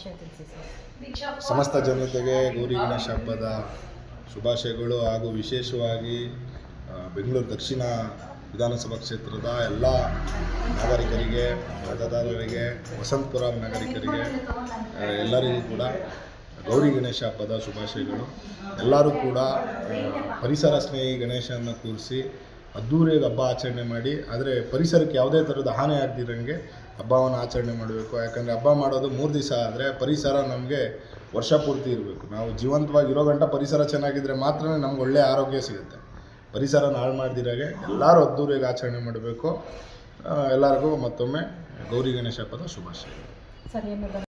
ಶುಭಾಶಯ ತಿಳಿಸಿ ಸರ್. ಸಮಸ್ತ ಜನತೆಗೆ ಗೌರಿ ಗಣೇಶ ಹಬ್ಬದ ಶುಭಾಶಯಗಳು ಹಾಗೂ ವಿಶೇಷವಾಗಿ ಬೆಂಗಳೂರು ದಕ್ಷಿಣ ವಿಧಾನಸಭಾ ಕ್ಷೇತ್ರದ ಎಲ್ಲ ನಾಗರಿಕರಿಗೆ, ಮತದಾರರಿಗೆ, ವಸಂತಪುರ ನಾಗರಿಕರಿಗೆ ಎಲ್ಲರಿಗೂ ಕೂಡ ಗೌರಿ ಗಣೇಶ ಹಬ್ಬದ ಶುಭಾಶಯಗಳು. ಎಲ್ಲರೂ ಕೂಡ ಪರಿಸರ ಸ್ನೇಹಿ ಗಣೇಶನ ಕೂರಿಸಿ ಅದ್ದೂರಿಯಾಗಿ ಹಬ್ಬ ಆಚರಣೆ ಮಾಡಿ, ಆದರೆ ಪರಿಸರಕ್ಕೆ ಯಾವುದೇ ಥರದ ಹಾನಿ ಆಗದಿರಂಗೆ ಹಬ್ಬವನ್ನು ಆಚರಣೆ ಮಾಡಬೇಕು. ಯಾಕಂದರೆ ಹಬ್ಬ ಮಾಡೋದು 3 ದಿವಸ ಆದರೆ ಪರಿಸರ ನಮಗೆ ವರ್ಷ ಪೂರ್ತಿ ಇರಬೇಕು. ನಾವು ಜೀವಂತವಾಗಿ ಇರೋ ಗಂಟ ಪರಿಸರ ಚೆನ್ನಾಗಿದ್ದರೆ ಮಾತ್ರ ನಮ್ಗೆ ಒಳ್ಳೆಯ ಆರೋಗ್ಯ ಸಿಗುತ್ತೆ. ಪರಿಸರನ ಹಾಳು ಮಾಡ್ದಿರಾಗೆ ಎಲ್ಲರೂ ಅದ್ದೂರಿಯಾಗಿ ಆಚರಣೆ ಮಾಡಬೇಕು. ಎಲ್ಲರಿಗೂ ಮತ್ತೊಮ್ಮೆ ಗೌರಿ ಗಣೇಶ ಹಬ್ಬದ ಶುಭಾಶಯಗಳು. ಸರ್.